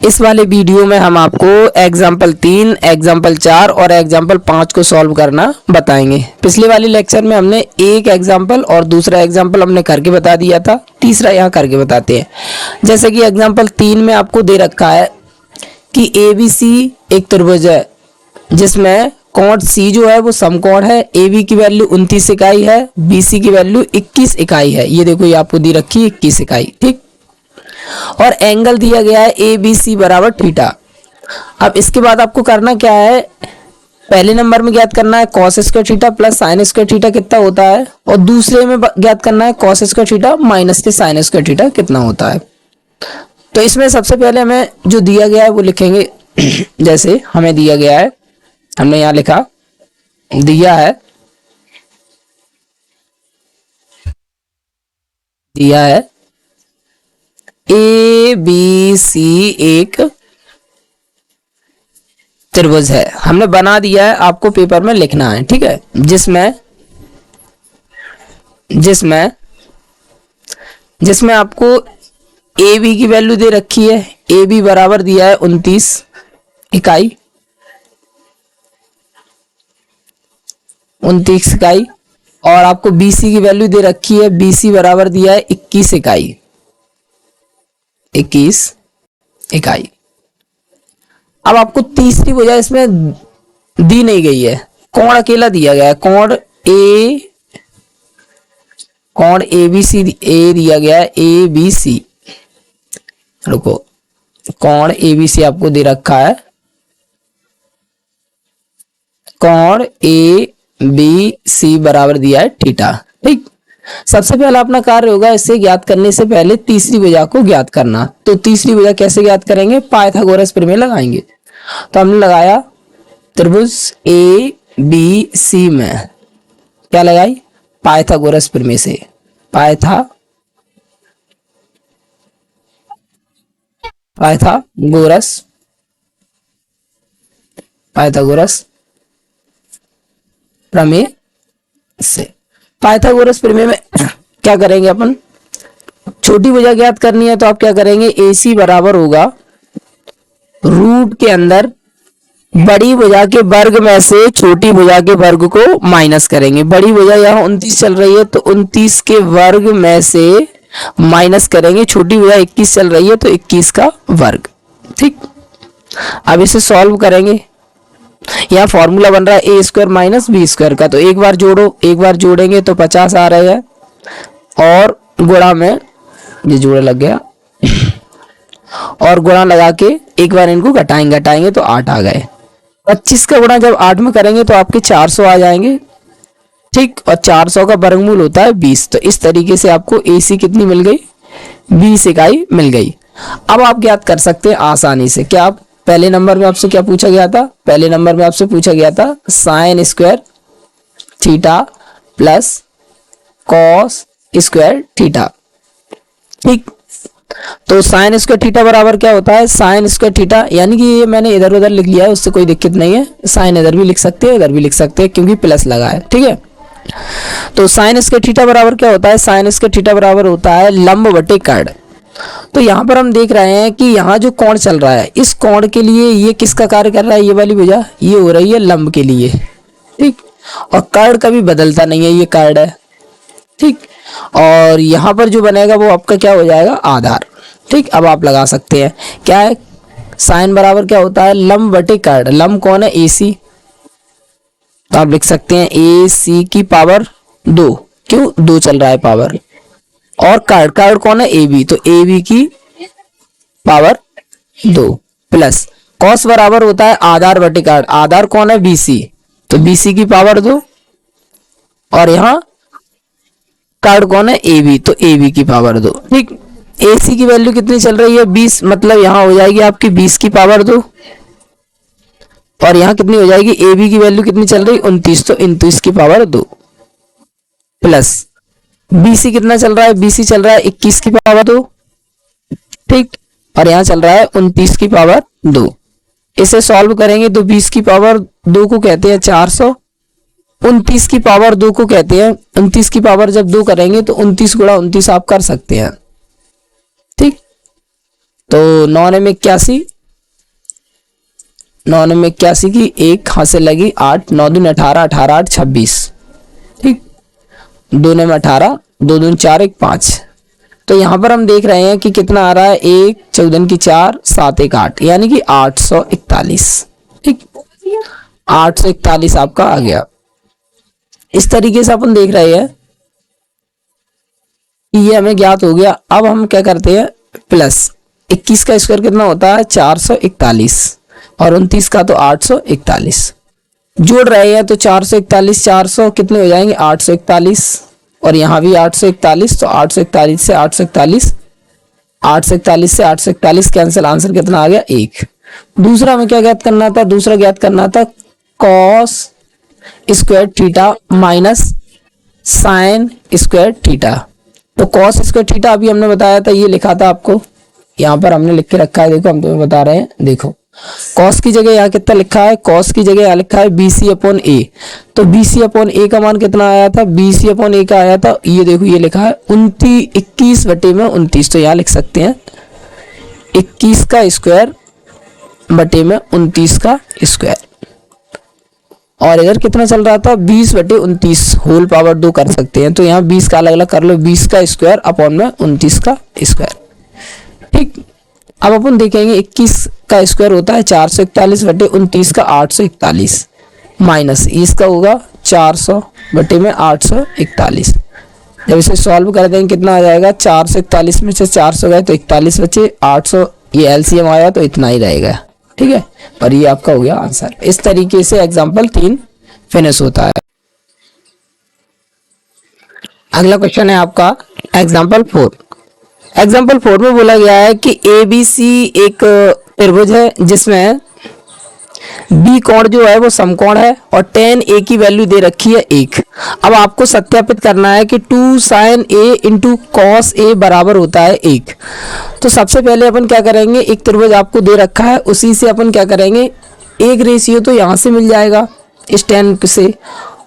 इस वाले वीडियो में हम आपको एग्जाम्पल 3, एग्जाम्पल 4 और एग्जाम्पल 5 को सॉल्व करना बताएंगे। पिछले वाले लेक्चर में हमने एक एग्जाम्पल और दूसरा एग्जाम्पल हमने करके बता दिया था, तीसरा यहाँ करके बताते हैं। जैसे कि एग्जाम्पल 3 में आपको दे रखा है कि ABC एक त्रिभुज है जिसमें कोण C जो है वो समकोण है। AB की वैल्यू 29 इकाई है, BC की वैल्यू 21 इकाई है। ये देखो, ये आपको दी रखी है 21 इकाई, ठीक। और एंगल दिया गया है ABC बराबर थीटा। अब इसके बाद आपको करना क्या है, पहले नंबर में ज्ञात करना है cos square theta plus sine square theta कितना होता है, और दूसरे में ज्ञात करना है कॉस स्क्वायर थीटा माइनस के साइन स्क्वायर थीटा कितना होता है। तो इसमें सबसे पहले हमें जो दिया गया है वो लिखेंगे। जैसे हमें दिया गया है, हमने यहाँ लिखा दिया है ABC एक त्रिभुज है। हमने बना दिया है, आपको पेपर में लिखना है, ठीक है। जिसमें आपको AB की वैल्यू दे रखी है। AB बराबर दिया है 29 इकाई, 29 इकाई। और आपको BC की वैल्यू दे रखी है, BC बराबर दिया है 21 इकाई, 21 इकाई। अब आपको तीसरी भुजा इसमें दी नहीं गई है, कोण अकेला दिया गया है। कोण ABC दिया गया है, ABC। रुको, कोण ABC आपको दे रखा है, कोण ABC बराबर दिया है थीटा, ठीक। सबसे पहला अपना कार्य होगा इसे ज्ञात करने से पहले तीसरी भुजा को ज्ञात करना। तो तीसरी भुजा कैसे ज्ञात करेंगे, पाइथागोरस प्रमेय लगाएंगे। तो हमने लगाया त्रिभुज ABC में क्या लगाई, पाइथागोरस प्रमेय से। पाइथागोरस प्रमेय से। पाइथागोरस प्रमेय में क्या करेंगे अपन, छोटी भुजा ज्ञात करनी है तो आप क्या करेंगे, AC बराबर होगा रूट के अंदर बड़ी भुजा के वर्ग में से छोटी भुजा के वर्ग को माइनस करेंगे। बड़ी भुजा यहाँ 29 चल रही है तो 29 के वर्ग में से माइनस करेंगे। छोटी भुजा 21 चल रही है तो 21 का वर्ग, ठीक। अब इसे सॉल्व करेंगे। यहाँ फॉर्मूला बन रहा है A square minus B square का, तो एक बार जोड़ो, एक बार जोड़ेंगे तो 50 आ रहे हैं, और गुणा में ये जोड़ा लग गया और गुणा लगा के एक बार इनको घटाएंगे तो 8 आ गए। 25 का गुणा जब 8 में करेंगे तो आपके 400 आ जाएंगे, ठीक। और 400 का वर्गमूल होता है 20। तो इस तरीके से आपको AC कितनी मिल गई, 20 इकाई मिल गई। अब आप ज्ञात कर सकते हैं आसानी से। क्या आप पहले नंबर में आपसे क्या पूछा गया था, पहले नंबर में आपसे पूछा गया था sine square theta plus cos square theta, ठीक। तो साइन स्क्वायर थीटा बराबर क्या होता है, साइन स्क्वायर थीटा, यानी कि ये मैंने इधर उधर लिख लिया है, उससे कोई दिक्कत नहीं है। साइन इधर भी लिख सकते हैं, इधर भी लिख सकते हैं, क्योंकि प्लस लगा है, ठीक है। तो साइन स्क्वायर थीटा बराबर क्या होता है, साइन स्क्वायर थीटा बराबर होता है लंब बटे कर्ण। तो यहाँ पर हम देख रहे हैं कि यहाँ जो कोण चल रहा है, इस कोण के लिए ये किसका कार्य कर रहा है, ये वाली भुजा ये हो रही है लंब के लिए, ठीक। और कर्ण कभी बदलता नहीं है, ये कर्ण है, ठीक। और यहाँ पर जो बनेगा वो आपका क्या हो जाएगा, आधार, ठीक। अब आप लगा सकते हैं क्या है, साइन बराबर क्या होता है, लंब बटे कर्ण। लंब कौन है, AC। तो आप लिख सकते हैं AC की पावर 2, क्यों 2 चल रहा है पावर। और कर्ण कौन है, AB। तो AB की पावर 2 प्लस कॉस बराबर होता है आधार बटे कर्ण। आधार कौन है, BC। तो BC की पावर 2, और यहाँ कर्ण कौन है, AB। तो AB की पावर 2, ठीक। AC की वैल्यू कितनी चल रही है, 20, मतलब यहाँ हो जाएगी आपकी 20 की पावर 2, और यहाँ कितनी हो जाएगी, AB की वैल्यू कितनी चल रही है, 29, तो 29 की पावर 2 प्लस BC कितना चल रहा है, BC चल रहा है 21 की पावर 2, ठीक। और यहाँ चल रहा है 29 की पावर 2। इसे सॉल्व करेंगे तो 20 की पावर 2 को कहते हैं 400, 29 की पावर 2 को कहते हैं, 29 की पावर जब 2 करेंगे तो 29 गुणा 29 आप कर सकते हैं, ठीक। तो 9 में 81, 9 में 81 की, एक हाथ से लगी 8, 9 दूनी 18, 18 8 26, ठीक, 2 में 18, 2 दूनी 4 1 5। तो यहाँ पर हम देख रहे हैं कि कितना आ रहा है, 1 14 की 4 7 1 8, यानी कि 841, ठीक, 841 आपका आ गया। इस तरीके से अपन देख रहे हैं कि ये हमें ज्ञात हो गया। अब हम क्या करते हैं, प्लस 21 का स्क्वायर कितना होता है 441, और 29 का तो 841, जोड़ रहे हैं तो 441 400 कितने हो जाएंगे 841, और यहाँ भी 841, तो 841 से 841, 841 से 841 कैंसिल, आंसर कितना आ गया 1। दूसरा हमें क्या ज्ञात करना था, दूसरा ज्ञात करना था cos square theta minus sine square theta. तो कॉस स्क्वायर थीटा अभी हमने बताया था, ये लिखा था आपको, यहाँ पर हमने लिख के रखा है, देखो हम तुम्हें बता रहे हैं, देखो कॉस की जगह यहाँ कितना लिखा है, कॉस की जगह यहाँ लिखा है BC अपॉन ए। तो BC अपॉन ए का मान कितना आया था, BC अपॉन ए का आया था, ये देखो ये लिखा है 21 बटे में 29, तो यहाँ लिख सकते हैं 21 का स्क्वायर बटे में 29 का स्क्वायर। और इधर कितना चल रहा था 20 बटे 29 होल पावर 2 कर सकते हैं, तो यहाँ 20 का अलग अलग कर लो, 20 का स्क्वायर अपॉन में 29 का स्क्वायर, ठीक। अब अपन देखेंगे 21 का स्क्वायर होता है 441 बटे 29 का 841, माइनस इसका होगा 400 बटे में 841। जब इसे सॉल्व कर देंगे कितना आ जाएगा, 441 में से 400 गए तो 41 बचे, 800 ये एलसीएम आया तो इतना ही रहेगा, ठीक है। पर ये आपका हो गया आंसर। इस तरीके से एग्जाम्पल 3 फिनिश होता है। अगला क्वेश्चन है आपका एग्जाम्पल 4। एग्जाम्पल 4 में बोला गया है कि ABC एक त्रिभुज है जिसमें बी कोण जो है वो समकोण है और tan A की वैल्यू दे रखी है 1। अब आपको सत्यापित करना है कि 2 sin A into cos A बराबर होता है 1। तो सबसे पहले अपन क्या करेंगे, एक त्रिभुज आपको दे रखा है, उसी से अपन क्या करेंगे, एक रेशियो तो यहाँ से मिल जाएगा इस tan से,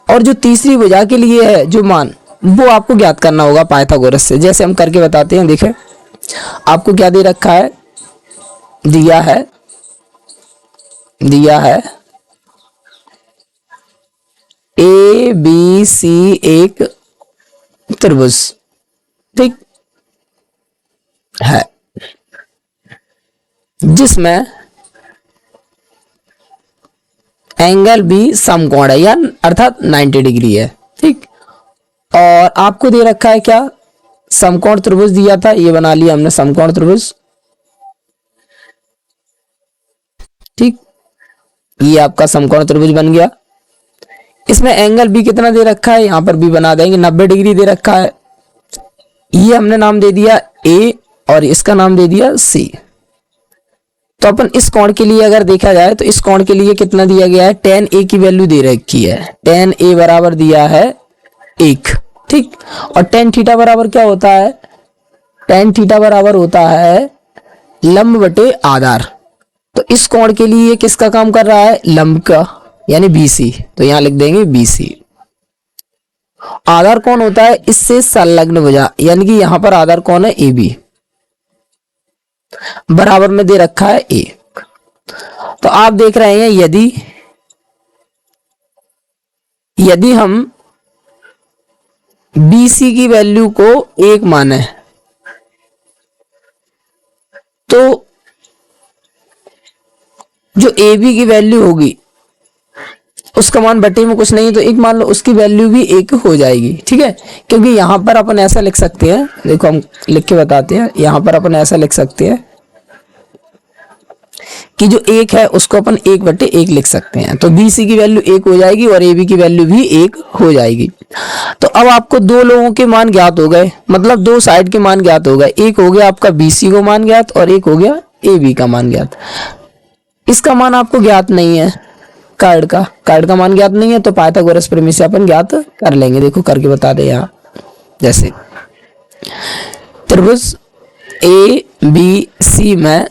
और जो तीसरी भुजा के लिए है जो मान, वो आपको ज्ञात करना होगा पाइथागोरस से। जैसे हम करके बताते हैं, देखें आपको क्या दे रखा है, दिया है ABC एक त्रिभुज, ठीक है, जिसमें एंगल भी समकोण है, या अर्थात 90 डिग्री है, ठीक। और आपको दे रखा है क्या, समकोण त्रिभुज दिया था, ये बना लिया हमने समकोण त्रिभुज, ठीक, ये आपका समकोण त्रिभुज बन गया। इसमें एंगल भी कितना दे रखा है, यहां पर भी बना देंगे 90 डिग्री दे रखा है। ये हमने नाम दे दिया A और इसका नाम दे दिया C। तो अपन इस कोण के लिए अगर देखा जाए तो इस कोण के लिए कितना दिया गया है, tan A की वैल्यू दे रखी है, tan A बराबर दिया है 1, ठीक। और tan थीटा बराबर क्या होता है, tan थीटा बराबर होता है लंब बटे आधार। तो इस कोण के लिए किसका काम कर रहा है, लंब का, यानी BC। तो यहां लिख देंगे BC। आधार कौन होता है, इससे संलग्न भुजा, यानी कि यहां पर आधार कौन है AB, बराबर में दे रखा है A। तो आप देख रहे हैं यदि हम BC की वैल्यू को 1 माने तो जो AB की वैल्यू होगी उसका मान बटे में कुछ नहीं, तो 1 मान लो, उसकी वैल्यू भी 1 हो जाएगी, ठीक है। क्योंकि यहां पर अपन ऐसा लिख सकते हैं, देखो हम लिख के बताते हैं, यहां पर अपन ऐसा लिख सकते हैं कि जो 1 है उसको अपन 1 बटे 1 लिख सकते हैं। तो BC की वैल्यू 1 हो जाएगी और AB की वैल्यू भी 1 हो जाएगी। तो अब आपको दो लोगों के मान ज्ञात हो गए, मतलब दो साइड के मान ज्ञात हो गए। एक हो गया आपका BC को मान ज्ञात और एक हो गया AB का मान ज्ञात। इसका मान आपको ज्ञात नहीं है, कार्ड का मान ज्ञात नहीं है, तो पाइथागोरस प्रमेय से अपन ज्ञात कर लेंगे। देखो करके बता दे यहाँ, जैसे त्रिभुज ABC में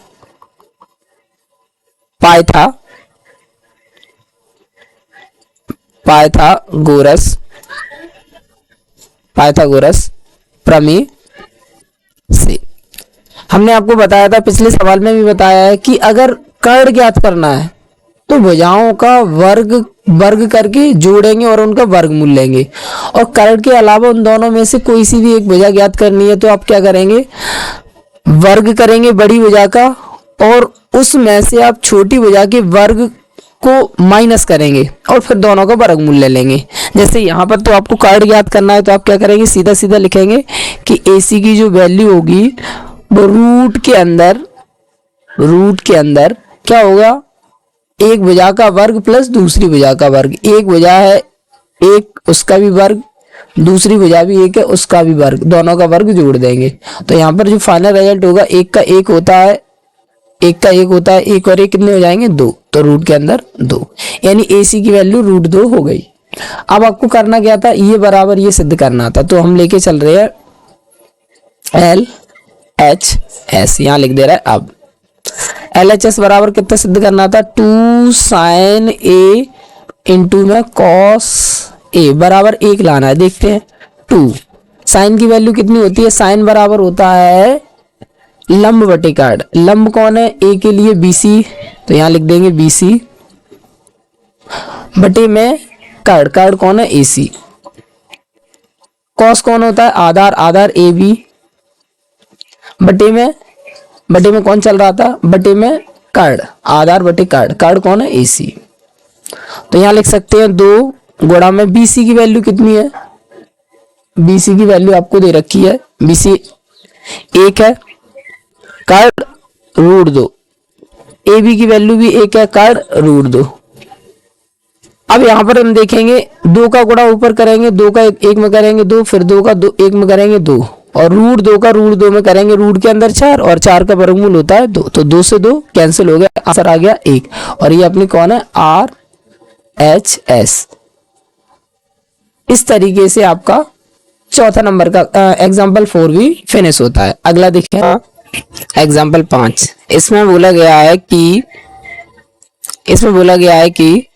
पाइथागोरस प्रमेय से हमने आपको बताया था, पिछले सवाल में भी बताया है कि अगर कर्ण ज्ञात करना है तो भुजाओं का वर्ग वर्ग करके जोड़ेंगे और उनका वर्गमूल लेंगे। और कर्ण के अलावा उन दोनों में से कोई सी भी एक भुजा ज्ञात करनी है तो आप क्या करेंगे, वर्ग करेंगे बड़ी भुजा का और उसमें से आप छोटी भुजा के वर्ग को माइनस करेंगे और फिर दोनों का वर्गमूल ले लेंगे। जैसे यहाँ पर तो आपको कर्ण ज्ञात करना है तो आप क्या करेंगे, सीधा सीधा लिखेंगे कि AC की जो वैल्यू होगी वो रूट के अंदर क्या होगा, एक भुजा का वर्ग प्लस दूसरी भुजा का वर्ग। एक भुजा है एक, उसका भी वर्ग, दूसरी भुजा भी एक है, उसका भी वर्ग, दोनों का वर्ग जोड़ देंगे। तो यहाँ पर जो फाइनल रिजल्ट होगा, एक का एक होता है, एक का एक होता है, एक और एक कितने हो जाएंगे, 2। तो रूट के अंदर 2, यानी AC की वैल्यू √2 हो गई। अब आपको करना क्या था, ये बराबर ये सिद्ध करना था। तो हम लेके चल रहे हैं LHS, यहाँ लिख दे रहा है। अब LHS बराबर कितना सिद्ध करना था, 2 sin A इंटू में cos A बराबर 1 लाना है। देखते हैं 2 साइन की वैल्यू कितनी होती है, साइन बराबर होता है लंब बटे कर्ण। लंब कौन है, A के लिए BC, तो यहाँ लिख देंगे BC बटे में कर्ण, कर्ण कौन है AC। cos कौन होता है, आधार, आधार AB बटे में कौन चल रहा था, बटे में कर्ण, आधार बटे कर्ण, कर्ण कौन है AC। तो यहाँ लिख सकते हैं 2 गुणा में BC की वैल्यू कितनी है, BC की वैल्यू आपको दे रखी है, BC 1 है, कर्ण √2, AB की वैल्यू भी 1 है, कर्ण √2। अब यहाँ पर हम देखेंगे 2 का गुणा ऊपर करेंगे, 2 का 1 में करेंगे 2, फिर 2 का 1 में करेंगे 2, और √2 का √2 में करेंगे, रूट के अंदर 4 और 4 का वर्गमूल होता है 2, तो 2 से 2 कैंसिल हो गया, आंसर आ गया 1। और ये अपनी कौन है, RHS। इस तरीके से आपका चौथा नंबर का एग्जाम्पल 4 भी फिनिश होता है। अगला देखिए एग्जाम्पल 5। इसमें बोला गया है कि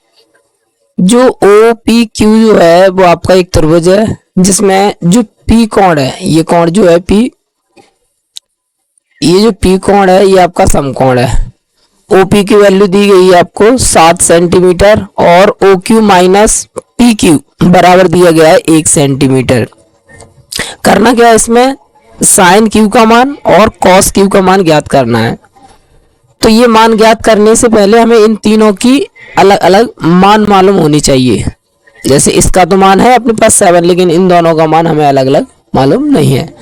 जो OPQ जो है वो आपका एक त्रिभुज है, जिसमें जो P कोण है, ये कोण जो है P, ये जो P कोण है ये आपका समकोण है। OP की वैल्यू दी गई है आपको 7 सेंटीमीटर और OQ माइनस PQ बराबर दिया गया है 1 सेंटीमीटर। करना क्या है, इसमें साइन Q का मान और cos Q का मान ज्ञात करना है। तो ये मान ज्ञात करने से पहले हमें इन तीनों की अलग अलग मान मालूम होनी चाहिए। जैसे इसका तो मान है अपने पास 7, लेकिन इन दोनों का मान हमें अलग अलग मालूम नहीं है।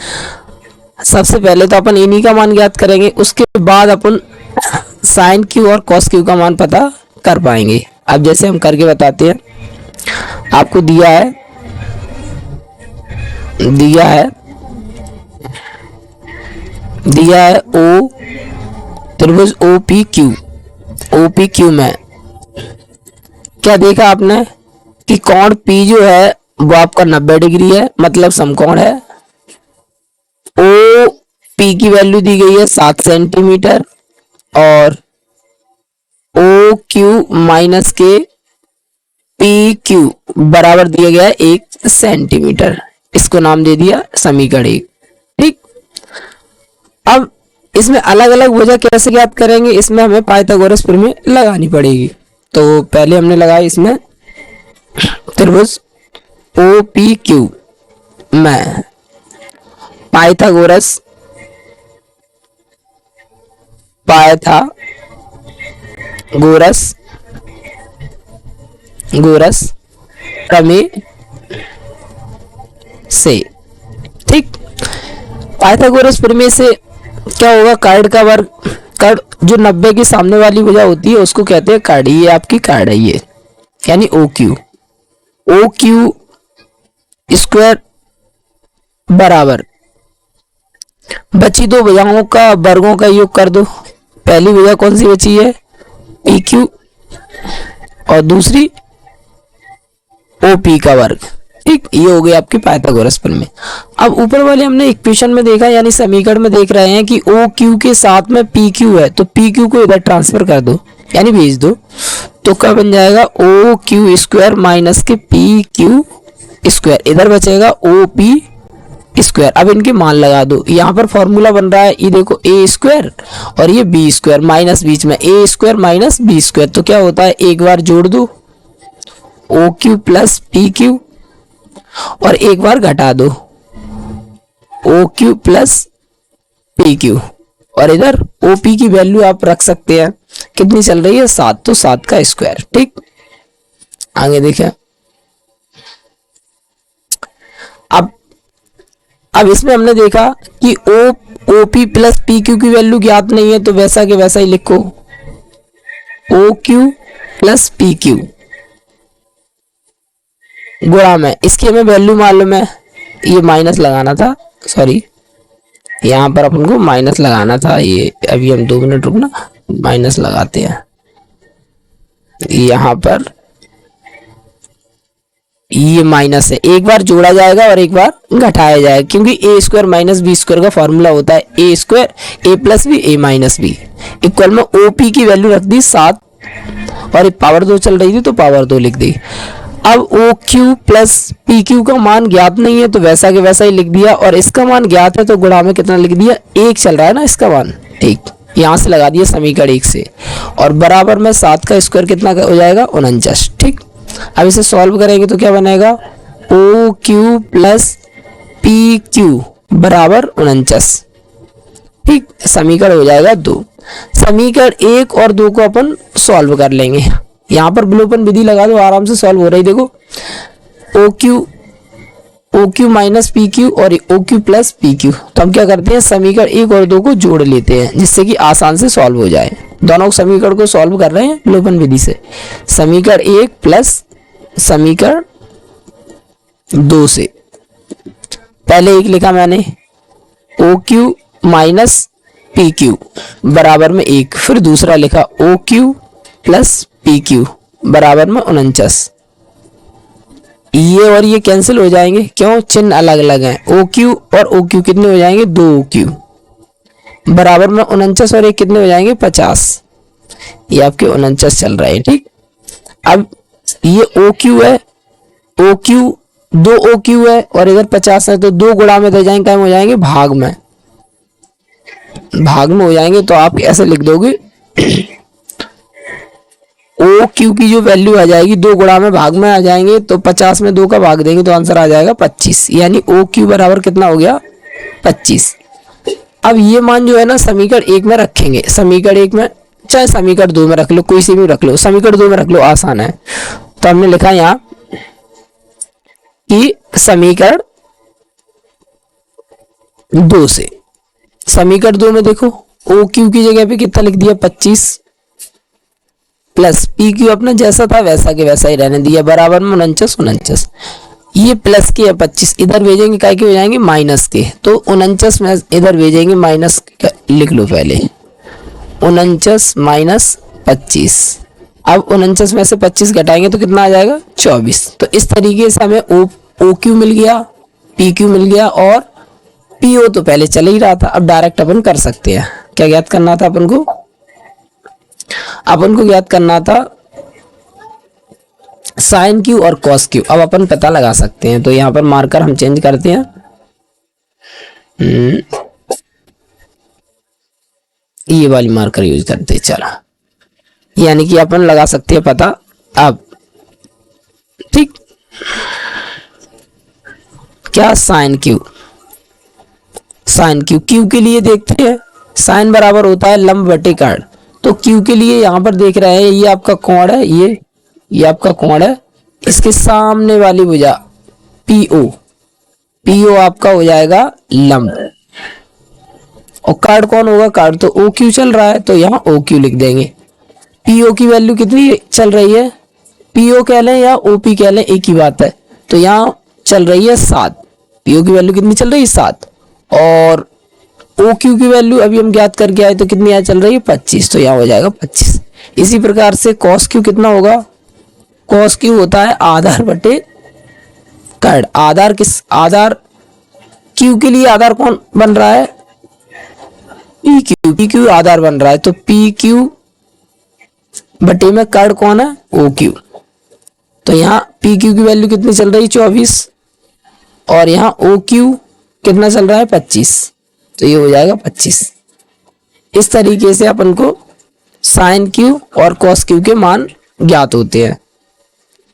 सबसे पहले तो अपन इन्हीं का मान ज्ञात करेंगे, उसके बाद अपन साइन Q और cos Q का मान पता कर पाएंगे। अब जैसे हम करके बताते हैं, आपको दिया है O त्रिभुज OPQ में क्या देखा आपने कि कोण P जो है वो आपका 90 डिग्री है, मतलब समकोण है। OP की वैल्यू दी गई है 7 सेंटीमीटर और OQ माइनस के PQ बराबर दिया गया है 1 सेंटीमीटर। इसको नाम दे दिया समीकरण 1। ठीक, अब इसमें अलग अलग भुजा कैसे ज्ञात करेंगे, इसमें हमें पाइथागोरस प्रमेय लगानी पड़ेगी। तो पहले हमने लगाई इसमें त्रिभुज OPQ में पाइथागोरस प्रमेय से। ठीक, पाइथागोरस प्रमेय से क्या होगा, कर्ण का वर्ग, कर्ण जो 90 के सामने वाली भुजा होती है उसको कहते हैं कर्ण। ये आपकी कर्ण है, ये यानी OQ स्क्वायर बराबर बची दो भुजाओं का वर्गों का योग कर दो। पहली भुजा कौन सी बची है, PQ, और दूसरी OP का वर्ग। ठीक, ये हो गई आपकी पाइथागोरस प्रमेय। अब ऊपर वाले हमने इक्वेशन में देखा, यानी समीकरण में देख रहे हैं कि OQ के साथ में PQ है, तो PQ को इधर ट्रांसफर कर दो, यानी भेज दो। तो क्या बन जाएगा, OQ स्क्वायर माइनस के PQ स्क्वायर, इधर बचेगा OP स्क्वायर। अब इनके मान लगा दो, यहाँ पर फॉर्मूला बन रहा है, ये देखो ए स्क्वायर और ये बी स्क्वायर माइनस बीच में A square minus B square, तो क्या होता है एक बार जोड़ दो O Q plus P Q और एक बार घटा दो O Q plus P Q, और इधर ओपी की वैल्यू आप रख सकते हैं, कितनी चल रही है 7, तो 7 का स्क्वायर। ठीक, आगे देखें। अब इसमें हमने देखा कि O P plus P Q की वैल्यू ज्ञात नहीं है, तो वैसा के वैसा ही लिखो O Q plus P Q गुणा में इसकी हमें वैल्यू मालूम है, ये माइनस लगाना था, सॉरी यहां पर अपन को माइनस लगाना था, ये अभी हम 2 मिनट रुकना, माइनस लगाते हैं यहां पर, ये माइनस है, एक बार जोड़ा जाएगा और एक बार घटाया जाएगा, क्योंकि ए स्क्वायर माइनस बी स्क्वायर का फॉर्मूला होता है ए स्क्वायर ए प्लस बी ए माइनस बी, इक्वल में ओपी की वैल्यू रख दी 7 और ये पावर 2 चल रही थी तो पावर 2 लिख दी। अब O Q plus P Q का मान ज्ञात नहीं है तो वैसा के वैसा ही लिख दिया, और इसका मान ज्ञात है तो गुणा में कितना लिख दिया 1 चल रहा है ना इसका मान, ठीक यहां से लगा दिया समीकरण 1 से, और बराबर में 7 का स्क्वायर कितना हो जाएगा 49। ठीक, अब इसे सॉल्व करेंगे तो क्या बनेगा O Q plus P Q बराबर 49। ठीक, समीकरण हो जाएगा 2। समीकरण 1 और 2 को अपन सॉल्व कर लेंगे, यहाँ पर विलोपन विधि लगा दो, आराम से सॉल्व हो रही। देखो O Q minus P Q और O Q plus P Q, तो हम क्या करते हैं समीकरण 1 और 2 को जोड़ लेते हैं जिससे कि आसान से सॉल्व हो जाए। दोनों समीकरण को सॉल्व कर रहे हैं विलोपन विधि से, समीकरण 1 प्लस समीकरण 2 से। पहले एक लिखा मैंने O Q minus P Q बराबर में 1, फिर दूसरा लिखा O Q plus P Q बराबर में 49। ये और ये कैंसिल हो जाएंगे, क्यों चिन्ह अलग अलग हैं, ओ क्यू और ओ क्यू कितने हो जाएंगे 2 ओ क्यू बराबर में 49 और एक कितने हो जाएंगे 50, ये आपके 49 चल रहा है। ठीक, अब ये ओ क्यू है, ओ क्यू 2 ओ क्यू है और इधर 50 है, तो 2 गुणा में दे जाएंगे, क्या हो जाएंगे भाग में हो जाएंगे, तो आप ऐसे लिख दोगे ओ क्यू की जो वैल्यू आ जाएगी 2 गुणा में भाग में आ जाएंगे, तो 50 में 2 का भाग देंगे तो आंसर आ जाएगा 25, यानी ओ क्यू बराबर कितना हो गया 25। अब ये मान जो है ना समीकरण 1 में रखेंगे, समीकरण 1 में चाहे समीकरण 2 में रख लो, कोई सी भी रख लो, समीकरण 2 में रख लो, आसान है। तो हमने लिखा यहाँ कि समीकरण 2 से, समीकरण 2 में देखो ओ क्यू की जगह पे कितना लिख दिया 25 प्लस पी क्यू अपना जैसा था वैसा के वैसा ही रहने दिया बराबर में 49। ये प्लस के 25 इधर भेजेंगे, क्या के हो जाएंगे माइनस के, तो 49 में इधर भेजेंगे माइनस, लिख लो पहले 49 माइनस 25। अब 49 में से 25 घटाएंगे तो कितना आ जाएगा 24। तो इस तरीके से हमें ओ क्यू मिल गया, पी क्यू मिल गया, और पी ओ तो पहले चल ही रहा था। अब डायरेक्ट अपन कर सकते हैं, क्या ज्ञात करना था अपन को ज्ञात करना था साइन क्यू और कॉस क्यू। अब अपन पता लगा सकते हैं, तो यहां पर मार्कर हम चेंज करते हैं, ये वाली मार्कर यूज करते हैं, चला, यानी कि अपन लगा सकते हैं पता अब। ठीक, क्या साइन क्यू क्यू के लिए देखते हैं, साइन बराबर होता है लंब बटे कर्ण, तो क्यू के लिए यहां पर देख रहे हैं ये आपका कोण है, ये आपका कोण है, इसके सामने वाली भुजा पीओ आपका हो जाएगा लंब, और कर्ण कौन होगा, कर्ण तो ओ क्यू चल रहा है, तो यहाँ ओ क्यू लिख देंगे। पीओ की वैल्यू कितनी चल रही है, पीओ कह लें या ओपी कह लें एक ही बात है, तो यहाँ चल रही है 7, पीओ की वैल्यू कितनी चल रही है 7, और ओ क्यू की वैल्यू अभी हम ज्ञात करके आए तो कितनी यहाँ चल रही है 25, तो यहाँ हो जाएगा 25। इसी प्रकार से कॉस क्यू कितना होगा, कॉस क्यू होता है आधार बटे कर्ण, आधार क्यू के लिए आधार कौन बन रहा है पी क्यू आधार बन रहा है, तो पी क्यू बटे में कर्ण कौन है ओ क्यू, तो यहाँ पी क्यू की वैल्यू कितनी चल रही है 24, और यहाँ ओ क्यू कितना चल रहा है 25, तो ये हो जाएगा 25। इस तरीके से अपन को साइन क्यू और कॉस क्यू के मान ज्ञात होते हैं।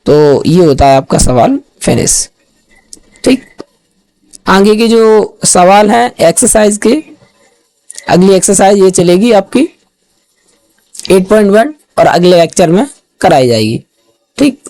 तो ये होता है आपका सवाल फिनिश। ठीक, आगे के जो सवाल हैं एक्सरसाइज के, अगली एक्सरसाइज ये चलेगी आपकी 8.1 और अगले लेक्चर में कराई जाएगी। ठीक।